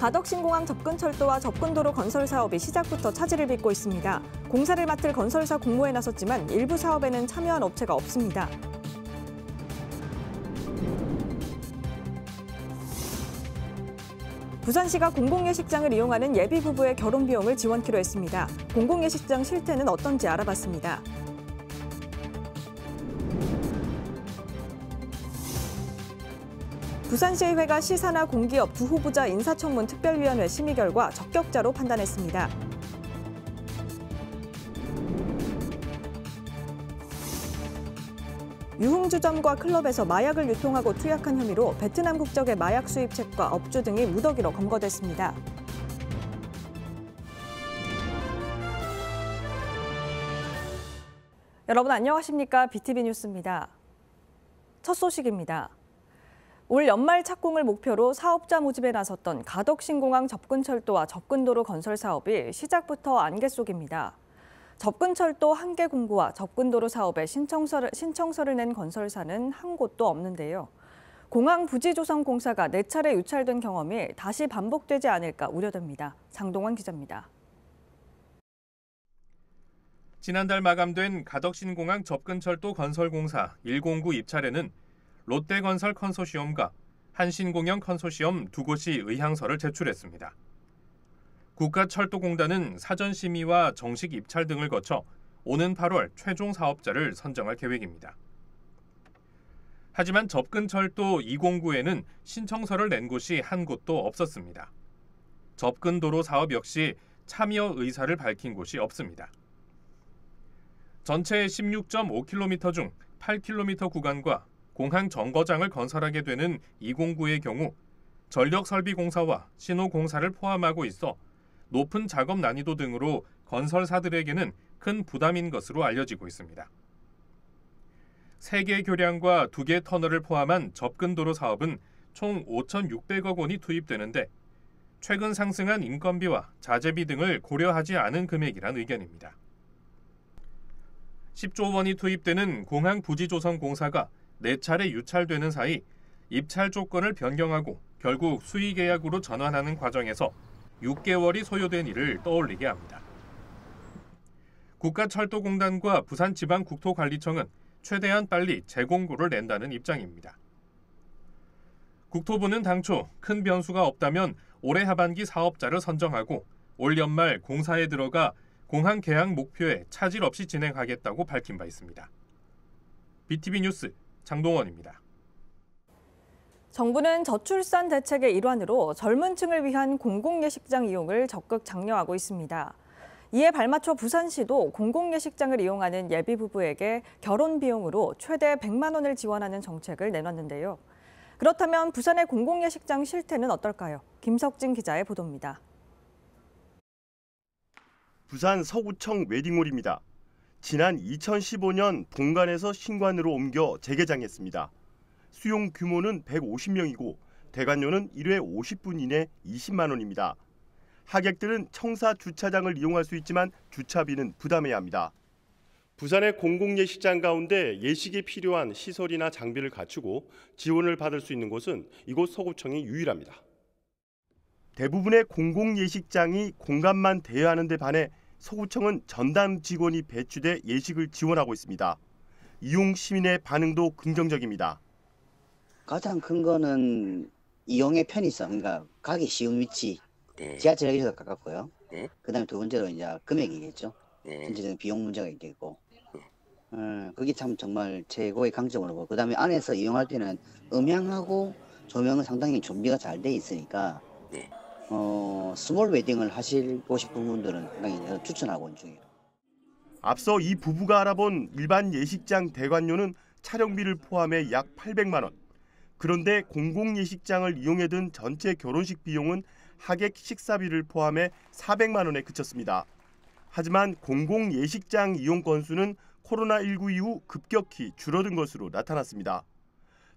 가덕신공항 접근철도와 접근도로 건설 사업이 시작부터 차질을 빚고 있습니다. 공사를 맡을 건설사 공모에 나섰지만 일부 사업에는 참여한 업체가 없습니다. 부산시가 공공예식장을 이용하는 예비 부부의 결혼 비용을 지원키로 했습니다. 공공예식장 실태는 어떤지 알아봤습니다. 부산시의회가 시사나 공기업 두 후보자 인사청문 특별위원회 심의 결과 적격자로 판단했습니다. 유흥주점과 클럽에서 마약을 유통하고 투약한 혐의로 베트남 국적의 마약 수입책과 업주 등이 무더기로 검거됐습니다. 여러분 안녕하십니까? BTV 뉴스입니다. 첫 소식입니다. 올 연말 착공을 목표로 사업자 모집에 나섰던 가덕신공항 접근철도와 접근도로 건설 사업이 시작부터 안개 속입니다. 접근철도 1개 공고와 접근도로 사업에 신청서를 낸 건설사는 한 곳도 없는데요. 공항 부지 조성 공사가 4차례 유찰된 경험이 다시 반복되지 않을까 우려됩니다. 장동원 기자입니다. 지난달 마감된 가덕신공항 접근철도 건설공사 109 입찰에는 롯데건설 컨소시엄과 한신공영 컨소시엄 두 곳이 의향서를 제출했습니다. 국가철도공단은 사전 심의와 정식 입찰 등을 거쳐 오는 8월 최종 사업자를 선정할 계획입니다. 하지만 접근철도 209에는 신청서를 낸 곳이 한 곳도 없었습니다. 접근도로 사업 역시 참여 의사를 밝힌 곳이 없습니다. 전체 16.5km 중 8km 구간과 공항 정거장을 건설하게 되는 209의 경우 전력설비공사와 신호공사를 포함하고 있어 높은 작업 난이도 등으로 건설사들에게는 큰 부담인 것으로 알려지고 있습니다. 3개 교량과 2개 터널을 포함한 접근도로 사업은 총 5,600억 원이 투입되는데 최근 상승한 인건비와 자재비 등을 고려하지 않은 금액이란 의견입니다. 10조 원이 투입되는 공항 부지 조성 공사가 4차례 유찰되는 사이 입찰 조건을 변경하고 결국 수의 계약으로 전환하는 과정에서 6개월이 소요된 일을 떠올리게 합니다. 국가철도공단과 부산지방국토관리청은 최대한 빨리 재공고를 낸다는 입장입니다. 국토부는 당초 큰 변수가 없다면 올해 하반기 사업자를 선정하고 올 연말 공사에 들어가 공항 개항 목표에 차질 없이 진행하겠다고 밝힌 바 있습니다. BTV 뉴스 장동원입니다. 정부는 저출산 대책의 일환으로 젊은 층을 위한 공공예식장 이용을 적극 장려하고 있습니다. 이에 발맞춰 부산시도 공공예식장을 이용하는 예비 부부에게 결혼 비용으로 최대 100만 원을 지원하는 정책을 내놨는데요. 그렇다면 부산의 공공예식장 실태는 어떨까요? 김석진 기자의 보도입니다. 부산 서구청 웨딩홀입니다. 지난 2015년 본관에서 신관으로 옮겨 재개장했습니다. 수용 규모는 150명이고 대관료는 1회 50분 이내 20만 원입니다. 하객들은 청사 주차장을 이용할 수 있지만 주차비는 부담해야 합니다. 부산의 공공예식장 가운데 예식에 필요한 시설이나 장비를 갖추고 지원을 받을 수 있는 곳은 이곳 서구청이 유일합니다. 대부분의 공공예식장이 공간만 대여하는 데 반해 서구청은 전담 직원이 배치돼 예식을 지원하고 있습니다. 이용 시민의 반응도 긍정적입니다. 가장 큰 거는 이용의 편의성, 그러니까 가기 쉬운 위치, 지하철역에서 가깝고요. 그다음에 두 번째로 이제 금액이겠죠. 전체적인 비용 문제가 있겠고, 그게 참 정말 최고의 강점으로 보고, 그다음에 안에서 이용할 때는 음향하고 조명은 상당히 준비가 잘 돼 있으니까. 스몰 웨딩을 하시고 싶은 분들은 상당히 추천하고 있는 중이에요. 앞서 이 부부가 알아본 일반 예식장 대관료는 촬영비를 포함해 약 800만 원. 그런데 공공예식장을 이용해 든 전체 결혼식 비용은 하객 식사비를 포함해 400만 원에 그쳤습니다. 하지만 공공예식장 이용 건수는 코로나19 이후 급격히 줄어든 것으로 나타났습니다.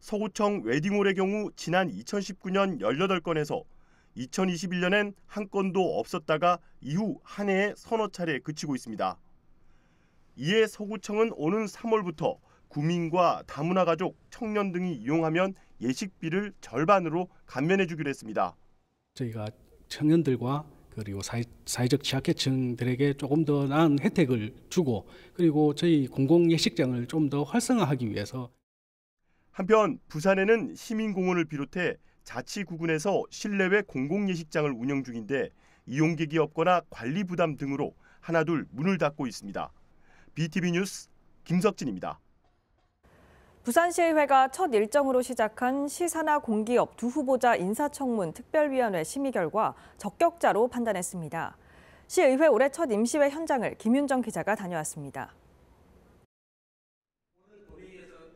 서구청 웨딩홀의 경우 지난 2019년 18건에서 2021년엔 한 건도 없었다가 이후 한 해에 서너 차례 그치고 있습니다. 이에 서구청은 오는 3월부터 구민과 다문화 가족, 청년 등이 이용하면 예식비를 절반으로 감면해 주기로 했습니다. 저희가 청년들과 그리고 사회적 취약계층들에게 조금 더 나은 혜택을 주고 그리고 저희 공공예식장을 좀 더 활성화하기 위해서 한편 부산에는 시민공원을 비롯해 자치구군에서 실내외 공공예식장을 운영 중인데 이용객이 없거나 관리 부담 등으로 하나둘 문을 닫고 있습니다. BTV 뉴스 김석진입니다. 부산시의회가 첫 일정으로 시작한 시사나 공기업 두 후보자 인사청문 특별위원회 심의 결과 적격자로 판단했습니다. 시의회 올해 첫 임시회 현장을 김윤정 기자가 다녀왔습니다.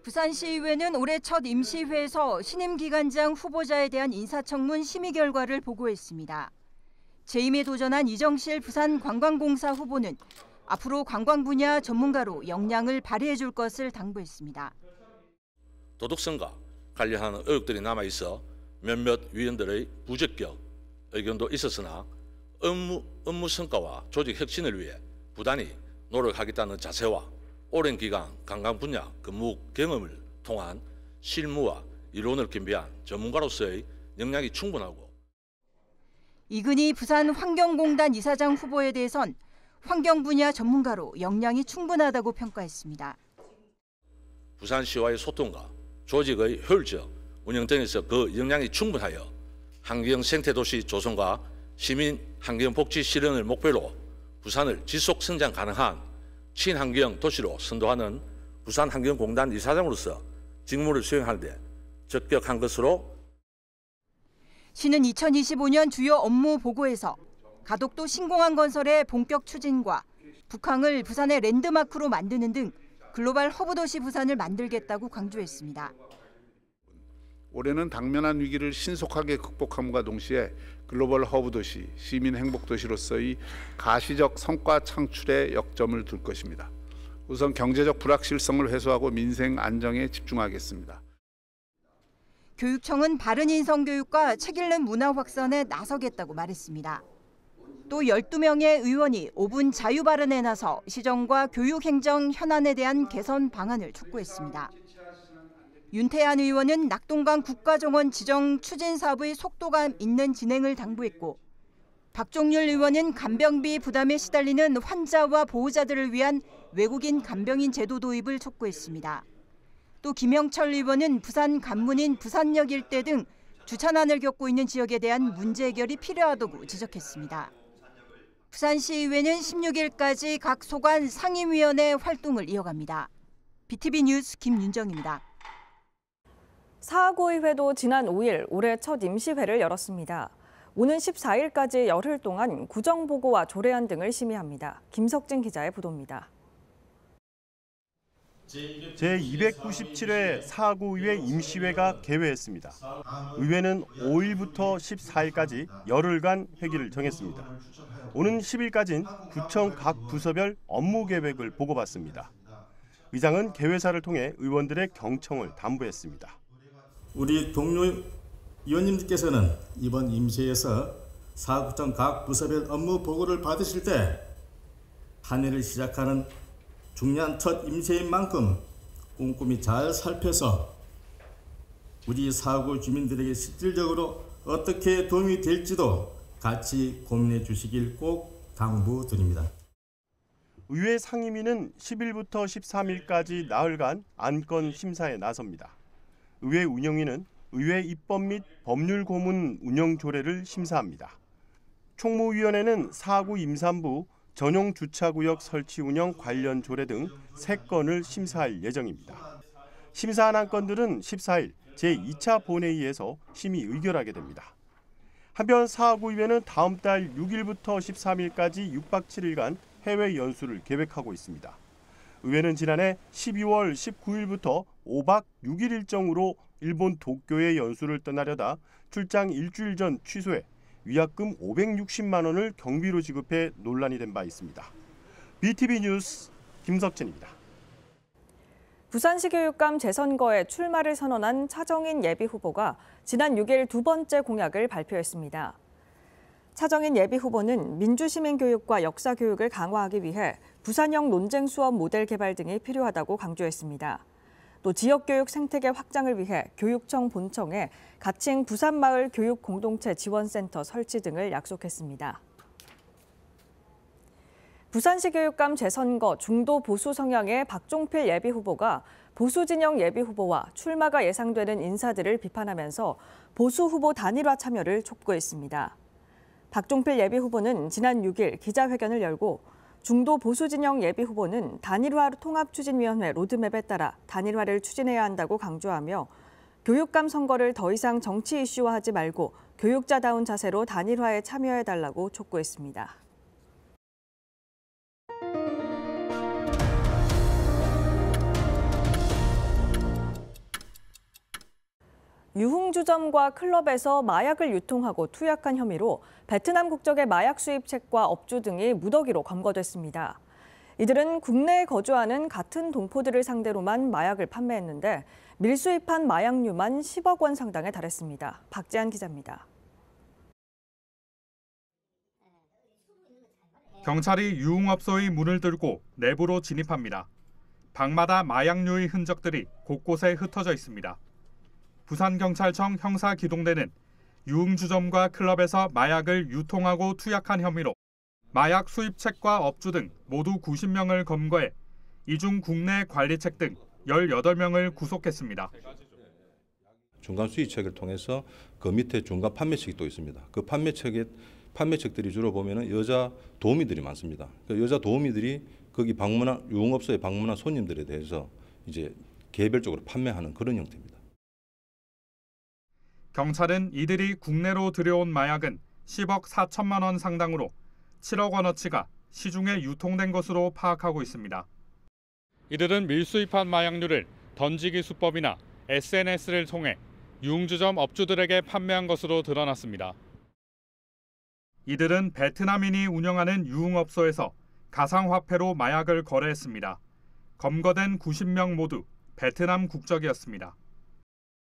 부산시의회는 올해 첫 임시회에서 신임기관장 후보자에 대한 인사청문 심의 결과를 보고했습니다. 재임에 도전한 이정실 부산관광공사 후보는 앞으로 관광 분야 전문가로 역량을 발휘해 줄 것을 당부했습니다. 도덕성과 관련하는 의혹들이 남아있어 몇몇 위원들의 부적격 의견도 있었으나 업무 성과와 조직 혁신을 위해 부단히 노력하겠다는 자세와 오랜 기간 관광 분야 근무 경험을 통한 실무와 이론을 겸비한 전문가로서의 역량이 충분하고 이근희 부산환경공단 이사장 후보에 대해선 환경 분야 전문가로 역량이 충분하다고 평가했습니다. 부산시와의 소통과 조직의 효율적 운영 등에서 그 역량이 충분하여 환경 생태도시 조성과 시민 환경 복지 실현을 목표로 부산을 지속 성장 가능한 친환경 도시로 선도하는 부산환경공단 이사장으로서 직무를 수행하는 데 적격한 것으로 시는 2025년 주요 업무 보고에서 가덕도 신공항 건설의 본격 추진과 북항을 부산의 랜드마크로 만드는 등 글로벌 허브 도시 부산을 만들겠다고 강조했습니다. 올해는 당면한 위기를 신속하게 극복함과 동시에 글로벌 허브 도시, 시민 행복 도시로서의 가시적 성과 창출에 역점을 둘 것입니다. 우선 경제적 불확실성을 해소하고 민생 안정에 집중하겠습니다. 교육청은 바른 인성 교육과 책 읽는 문화 확산에 나서겠다고 말했습니다. 또 12명의 의원이 5분 자유 발언에 나서 시정과 교육행정 현안에 대한 개선 방안을 촉구했습니다. 윤태한 의원은 낙동강 국가정원 지정 추진 사업의 속도감 있는 진행을 당부했고 박종률 의원은 간병비 부담에 시달리는 환자와 보호자들을 위한 외국인 간병인 제도 도입을 촉구했습니다. 또 김영철 의원은 부산 간문인 부산역 일대 등 주차난을 겪고 있는 지역에 대한 문제 해결이 필요하다고 지적했습니다. 부산시의회는 16일까지 각 소관 상임위원회 활동을 이어갑니다. BTV 뉴스 김윤정입니다. 사하구의회도 지난 5일 올해 첫 임시회를 열었습니다. 오는 14일까지 열흘 동안 구정보고와 조례안 등을 심의합니다. 김석진 기자의 보도입니다. 제297회 사하구의회 임시회가 개회했습니다. 의회는 5일부터 14일까지 열흘간 회기를 정했습니다. 오는 10일까지는 구청 각 부서별 업무 계획을 보고받습니다. 의장은 개회사를 통해 의원들의 경청을 담부했습니다. 우리 동료 의원님들께서는 이번 임시회에서 사구청 각 부서별 업무 보고를 받으실 때 한 해를 시작하는 중요한 첫 임시회인 만큼 꼼꼼히 잘 살펴서 우리 사구 주민들에게 실질적으로 어떻게 도움이 될지도 같이 고민해 주시길 꼭 당부드립니다. 의회 상임위는 10일부터 13일까지 나흘간 안건 심사에 나섭니다. 의회 운영위는 의회 입법 및 법률 고문 운영 조례를 심사합니다. 총무위원회는 사구 임산부 전용 주차구역 설치 운영 관련 조례 등 3건을 심사할 예정입니다. 심사한 안건들은 14일 제2차 본회의에서 심의 의결하게 됩니다. 한편 사하구의회는 다음 달 6일부터 13일까지 6박 7일간 해외 연수를 계획하고 있습니다. 의회는 지난해 12월 19일부터 5박 6일 일정으로 일본 도쿄에 연수를 떠나려다 출장 일주일 전 취소해 위약금 560만 원을 경비로 지급해 논란이 된 바 있습니다. BTV 뉴스 김석진입니다. 부산시 교육감 재선거에 출마를 선언한 차정인 예비후보가 지난 6일 두 번째 공약을 발표했습니다. 차정인 예비후보는 민주시민교육과 역사교육을 강화하기 위해 부산형 논쟁 수업 모델 개발 등이 필요하다고 강조했습니다. 또 지역교육 생태계 확장을 위해 교육청 본청에 가칭 부산마을 교육공동체 지원센터 설치 등을 약속했습니다. 부산시 교육감 재선거 중도 보수 성향의 박종필 예비후보가 보수 진영 예비후보와 출마가 예상되는 인사들을 비판하면서 보수 후보 단일화 참여를 촉구했습니다. 박종필 예비후보는 지난 6일 기자회견을 열고 중도 보수 진영 예비후보는 단일화 통합추진위원회 로드맵에 따라 단일화를 추진해야 한다고 강조하며 교육감 선거를 더 이상 정치 이슈화하지 말고 교육자다운 자세로 단일화에 참여해달라고 촉구했습니다. 유흥주점과 클럽에서 마약을 유통하고 투약한 혐의로 베트남 국적의 마약 수입책과 업주 등이 무더기로 검거됐습니다. 이들은 국내에 거주하는 같은 동포들을 상대로만 마약을 판매했는데 밀수입한 마약류만 10억 원 상당에 달했습니다. 박지한 기자입니다. 경찰이 유흥업소의 문을 뚫고 내부로 진입합니다. 방마다 마약류의 흔적들이 곳곳에 흩어져 있습니다. 부산경찰청 형사기동대는 유흥주점과 클럽에서 마약을 유통하고 투약한 혐의로 마약 수입책과 업주 등 모두 90명을 검거해 이 중 국내 관리책 등 18명을 구속했습니다. 중간 수입책을 통해서 그 밑에 중간 판매책이 또 있습니다. 그 판매책들이 주로 보면은 여자 도우미들이 많습니다. 그 여자 도우미들이 거기 유흥업소에 방문한 손님들에 대해서 이제 개별적으로 판매하는 그런 형태입니다. 경찰은 이들이 국내로 들여온 마약은 10억 4천만 원 상당으로 7억 원어치가 시중에 유통된 것으로 파악하고 있습니다. 이들은 밀수입한 마약류를 던지기 수법이나 SNS를 통해 유흥주점 업주들에게 판매한 것으로 드러났습니다. 이들은 베트남인이 운영하는 유흥업소에서 가상화폐로 마약을 거래했습니다. 검거된 90명 모두 베트남 국적이었습니다.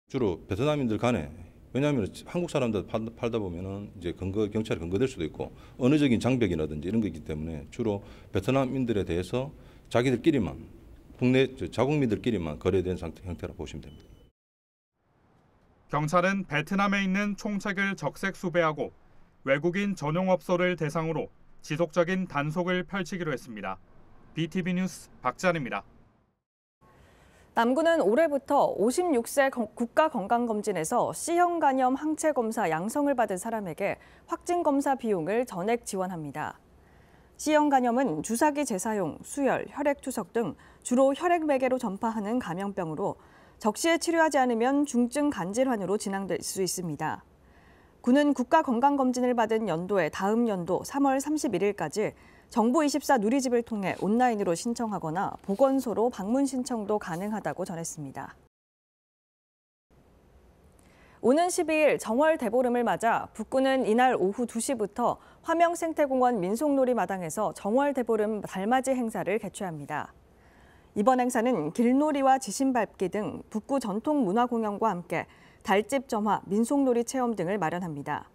주로 베트남인들 간에 왜냐하면 한국 사람들 팔다 보면은 이제 경찰에 검거될 수도 있고 언어적인 장벽이라든지 이런 거 있기 때문에 주로 베트남인들에 대해서 자기들끼리만 국내 자국민들끼리만 거래된 형태라고 보시면 됩니다. 경찰은 베트남에 있는 총책을 적색 수배하고 외국인 전용업소를 대상으로 지속적인 단속을 펼치기로 했습니다. BTV 뉴스 박지한입니다. 남구는 올해부터 56세 국가건강검진에서 C형 간염 항체 검사 양성을 받은 사람에게 확진 검사 비용을 전액 지원합니다. C형 간염은 주사기 재사용, 수혈, 혈액투석 등 주로 혈액 매개로 전파하는 감염병으로 적시에 치료하지 않으면 중증 간질환으로 진행될 수 있습니다. 구는 국가건강검진을 받은 연도의 다음 연도 3월 31일까지 정부24 누리집을 통해 온라인으로 신청하거나 보건소로 방문 신청도 가능하다고 전했습니다. 오는 12일 정월 대보름을 맞아 북구는 이날 오후 2시부터 화명생태공원 민속놀이마당에서 정월 대보름 달맞이 행사를 개최합니다. 이번 행사는 길놀이와 지신밟기 등 북구 전통 문화 공연과 함께 달집 점화, 민속놀이 체험 등을 마련합니다.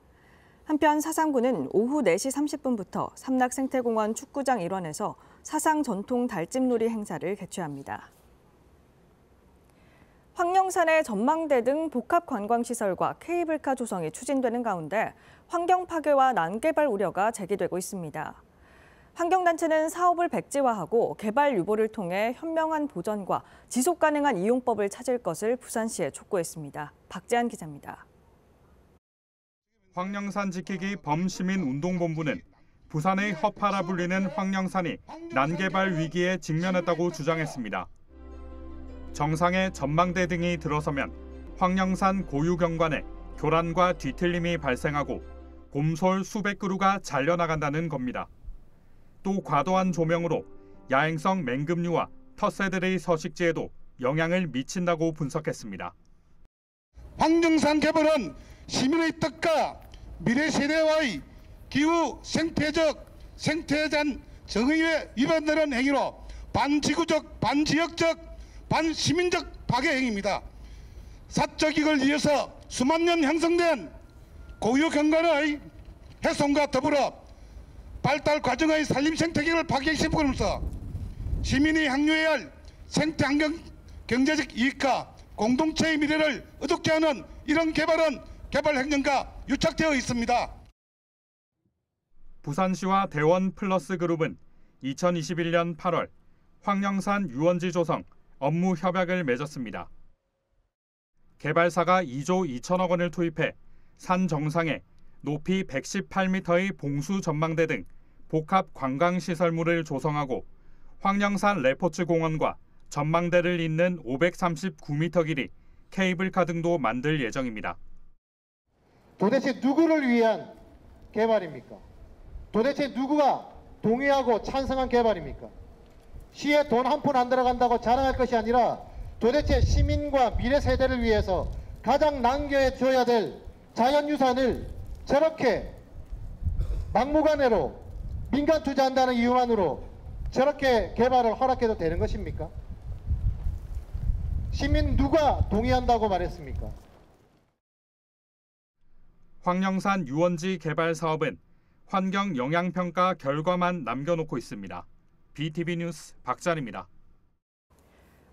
한편 사상구는 오후 4시 30분부터 삼락생태공원 축구장 일원에서 사상 전통 달집놀이 행사를 개최합니다. 황령산의 전망대 등 복합관광시설과 케이블카 조성이 추진되는 가운데 환경 파괴와 난개발 우려가 제기되고 있습니다. 환경단체는 사업을 백지화하고 개발 유보를 통해 현명한 보전과 지속 가능한 이용법을 찾을 것을 부산시에 촉구했습니다. 박재한 기자입니다. 황령산 지키기 범시민운동본부는 부산의 허파라 불리는 황령산이 난개발 위기에 직면했다고 주장했습니다. 정상에 전망대 등이 들어서면 황령산 고유경관에 교란과 뒤틀림이 발생하고 곰솔 수백 그루가 잘려나간다는 겁니다. 또 과도한 조명으로 야행성 맹금류와 텃새들의 서식지에도 영향을 미친다고 분석했습니다. 황령산 개발은 시민의 뜻과 미래 세대와의 기후 생태적 생태전 정의에 위반되는 행위로 반지구적, 반지역적, 반시민적 파괴 행위입니다. 사적 이익을 위해서 수만 년 형성된 고유 경관의 훼손과 더불어 발달 과정의 산림 생태계를 파괴시킴으로써 시민이 향유해야 할 생태 환경 경제적 이익과 공동체의 미래를 어둡게 하는 이런 개발은 개발행정과 유착되어 있습니다. 부산시와 대원 플러스 그룹은 2021년 8월 황령산 유원지 조성 업무 협약을 맺었습니다. 개발사가 2조 2천억 원을 투입해 산 정상에 높이 118m의 봉수 전망대 등 복합 관광시설물을 조성하고 황령산 레포츠 공원과 전망대를 잇는 539m 길이 케이블카 등도 만들 예정입니다. 도대체 누구를 위한 개발입니까? 도대체 누구가 동의하고 찬성한 개발입니까? 시에 돈 한 푼 안 들어간다고 자랑할 것이 아니라 도대체 시민과 미래 세대를 위해서 가장 남겨줘야 될 자연유산을 저렇게 막무가내로 민간 투자한다는 이유만으로 저렇게 개발을 허락해도 되는 것입니까? 시민 누가 동의한다고 말했습니까? 황령산 유원지 개발 사업은 환경 영향평가 결과만 남겨놓고 있습니다. BTV 뉴스 박찬입니다.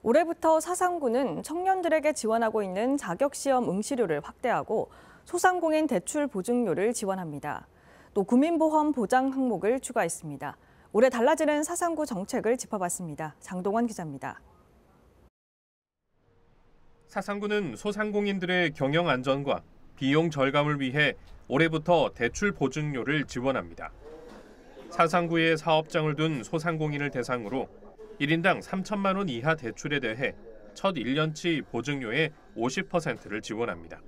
올해부터 사상구는 청년들에게 지원하고 있는 자격시험 응시료를 확대하고 소상공인 대출 보증료를 지원합니다. 또 국민보험 보장 항목을 추가했습니다. 올해 달라지는 사상구 정책을 짚어봤습니다. 장동원 기자입니다. 사상구는 소상공인들의 경영 안전과 비용 절감을 위해 올해부터 대출 보증료를 지원합니다. 사상구에 사업장을 둔 소상공인을 대상으로 1인당 3천만 원 이하 대출에 대해 첫 1년치 보증료의 50%를 지원합니다.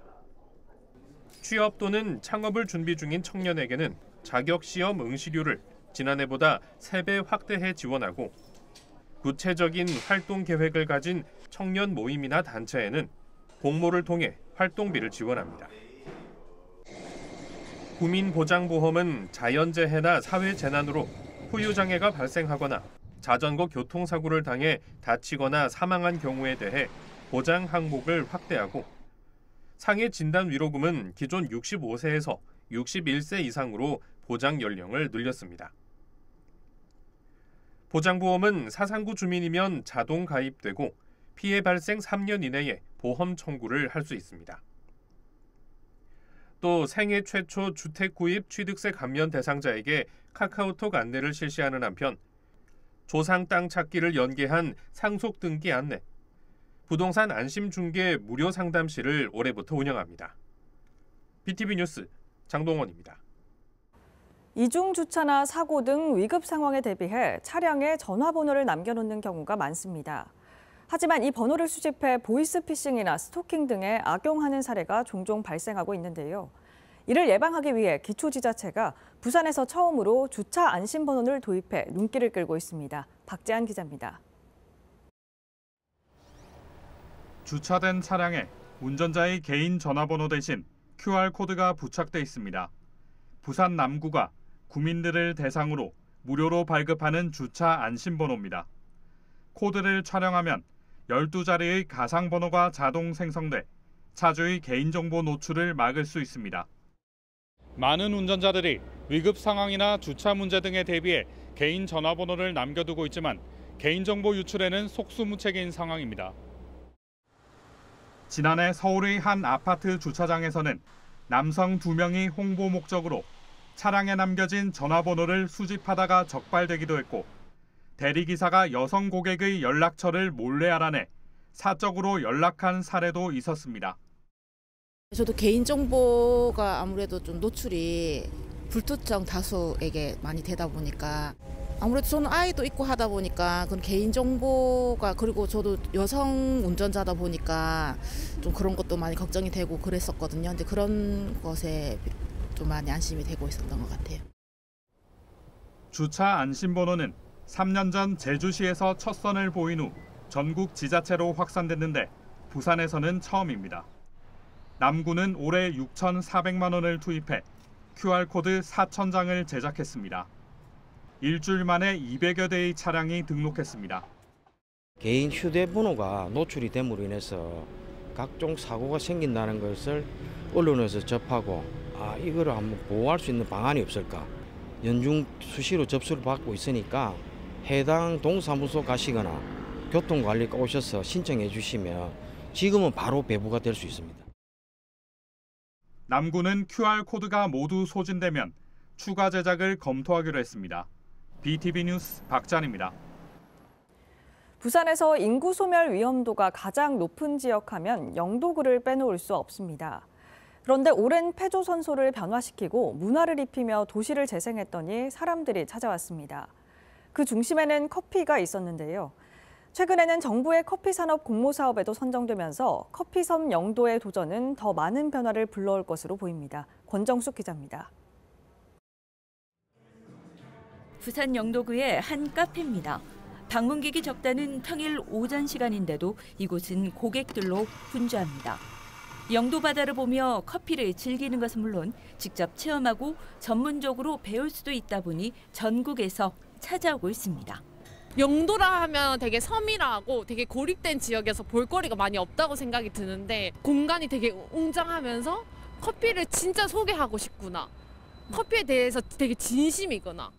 취업 또는 창업을 준비 중인 청년에게는 자격시험 응시료를 지난해보다 3배 확대해 지원하고 구체적인 활동 계획을 가진 청년 모임이나 단체에는 공모를 통해 활동비를 지원합니다. 국민보장보험은 자연재해나 사회재난으로 후유장애가 발생하거나 자전거 교통사고를 당해 다치거나 사망한 경우에 대해 보장 항목을 확대하고 상해 진단 위로금은 기존 65세에서 61세 이상으로 보장 연령을 늘렸습니다. 보장보험은 사상구 주민이면 자동 가입되고 피해 발생 3년 이내에 보험 청구를 할 수 있습니다. 또 생애 최초 주택 구입 취득세 감면 대상자에게 카카오톡 안내를 실시하는 한편 조상 땅 찾기를 연계한 상속 등기 안내, 부동산 안심 중개 무료 상담실을 올해부터 운영합니다. BTV 뉴스 장동원입니다. 이중 주차나 사고 등 위급 상황에 대비해 차량에 전화번호를 남겨놓는 경우가 많습니다. 하지만 이 번호를 수집해 보이스피싱이나 스토킹 등에 악용하는 사례가 종종 발생하고 있는데요. 이를 예방하기 위해 기초지자체가 부산에서 처음으로 주차 안심번호를 도입해 눈길을 끌고 있습니다. 박재한 기자입니다. 주차된 차량에 운전자의 개인 전화번호 대신 QR코드가 부착돼 있습니다. 부산 남구가 구민들을 대상으로 무료로 발급하는 주차 안심번호입니다. 코드를 촬영하면 12자리의 가상번호가 자동 생성돼 차주의 개인정보 노출을 막을 수 있습니다. 많은 운전자들이 위급 상황이나 주차 문제 등에 대비해 개인 전화번호를 남겨두고 있지만 개인정보 유출에는 속수무책인 상황입니다. 지난해 서울의 한 아파트 주차장에서는 남성 2명이 홍보 목적으로 차량에 남겨진 전화번호를 수집하다가 적발되기도 했고 대리기사가 여성 고객의 연락처를 몰래 알아내 사적으로 연락한 사례도 있었습니다. 저도 개인정보가 아무래도 좀 노출이 불특정 다수에게 많이 되다 보니까 아무래도 저는 아이도 있고 하다 보니까 그런 개인정보가 그리고 저도 여성 운전자다 보니까 좀 그런 것도 많이 걱정이 되고 그랬었거든요. 근데 그런 것에 좀 많이 안심이 되고 있었던 것 같아요. 주차 안심번호는 3년 전 제주시에서 첫 선을 보인 후 전국 지자체로 확산됐는데 부산에서는 처음입니다. 남구는 올해 6,400만 원을 투입해 QR코드 4,000장을 제작했습니다. 일주일 만에 200여 대의 차량이 등록했습니다. 개인 휴대번호가 노출이 됨으로 인해서 각종 사고가 생긴다는 것을 언론에서 접하고 이거를 한번 보호할 수 있는 방안이 없을까. 연중 수시로 접수를 받고 있으니까 해당 동사무소 가시거나 교통관리과 오셔서 신청해 주시면 지금은 바로 배부가 될 수 있습니다. 남구는 QR코드가 모두 소진되면 추가 제작을 검토하기로 했습니다. BTV 뉴스 박찬입니다. 부산에서 인구 소멸 위험도가 가장 높은 지역하면 영도구를 빼놓을 수 없습니다. 그런데 오랜 폐조 선소를 변화시키고 문화를 입히며 도시를 재생했더니 사람들이 찾아왔습니다. 그 중심에는 커피가 있었는데요. 최근에는 정부의 커피 산업 공모 사업에도 선정되면서 커피섬 영도의 도전은 더 많은 변화를 불러올 것으로 보입니다. 권정숙 기자입니다. 부산 영도구의 한 카페입니다. 방문객이 적다는 평일 오전 시간인데도 이곳은 고객들로 분주합니다. 영도 바다를 보며 커피를 즐기는 것은 물론 직접 체험하고 전문적으로 배울 수도 있다 보니 전국에서 찾아오고 있습니다. 영도라 하면 되게 섬이라고 되게 고립된 지역에서 볼거리가 많이 없다고 생각이 드는데 공간이 되게 웅장하면서 커피를 진짜 소개하고 싶구나. 커피에 대해서 되게 진심이구나.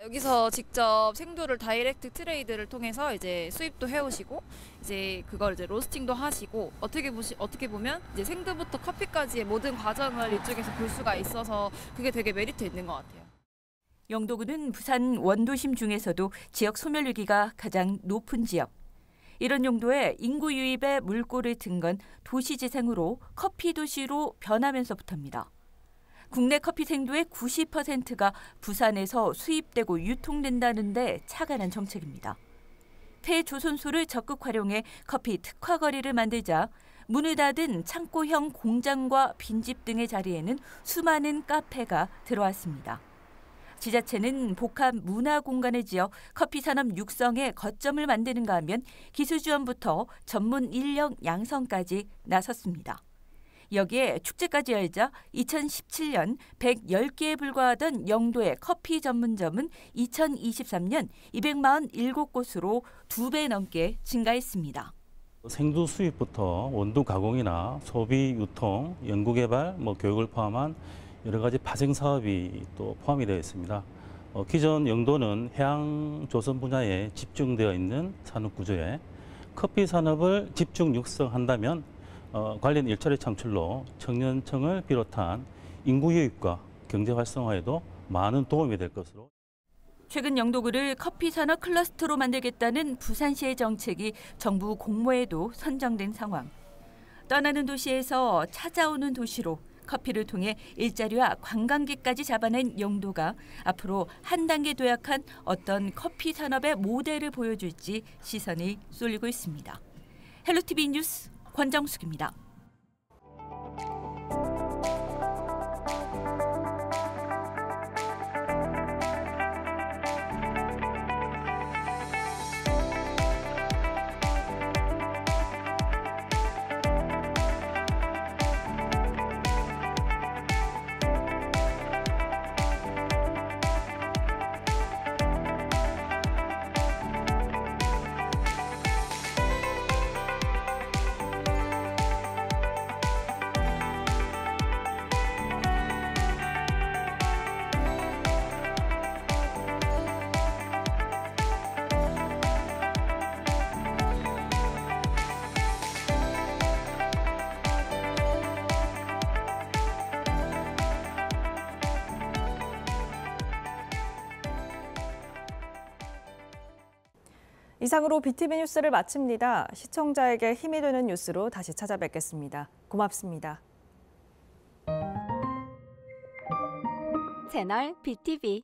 여기서 직접 생두를 다이렉트 트레이드를 통해서 이제 수입도 해오시고 이제 그걸 이제 로스팅도 하시고 어떻게 보면 이제 생두부터 커피까지의 모든 과정을 이쪽에서 볼 수가 있어서 그게 되게 메리트 있는 것 같아요. 영도구는 부산 원도심 중에서도 지역 소멸위기가 가장 높은 지역. 이런 용도에 인구 유입에 물꼬를 튼 건 도시재생으로 커피 도시로 변하면서부터입니다. 국내 커피 생두의 90%가 부산에서 수입되고 유통된다는데 차가는 정책입니다. 폐조선소를 적극 활용해 커피 특화거리를 만들자 문을 닫은 창고형 공장과 빈집 등의 자리에는 수많은 카페가 들어왔습니다. 지자체는 복합 문화 공간을 지어 커피 산업 육성에 거점을 만드는가 하면 기술 지원부터 전문 인력 양성까지 나섰습니다. 여기에 축제까지 열자 2017년 110개에 불과하던 영도의 커피 전문점은 2023년 247곳으로 2배 넘게 증가했습니다. 생두 수입부터 원두 가공이나 소비, 유통, 연구개발, 교육을 포함한 여러 가지 파생 사업이 또 포함이 되어 있습니다. 기존 영도는 해양 조선 분야에 집중되어 있는 산업 구조에 커피 산업을 집중 육성한다면 관련 일자리 창출로 청년층을 비롯한 인구 유입과 경제 활성화에도 많은 도움이 될 것으로. 최근 영도구를 커피 산업 클러스터로 만들겠다는 부산시의 정책이 정부 공모에도 선정된 상황. 떠나는 도시에서 찾아오는 도시로 커피를 통해 일자리와 관광객까지 잡아낸 영도가 앞으로 한 단계 도약한 어떤 커피 산업의 모델을 보여줄지 시선이 쏠리고 있습니다. 헬로티비 뉴스 권정숙입니다. 이상으로 BTV 뉴스를 마칩니다. 시청자에게 힘이 되는 뉴스로 다시 찾아뵙겠습니다. 고맙습니다. 채널 BTV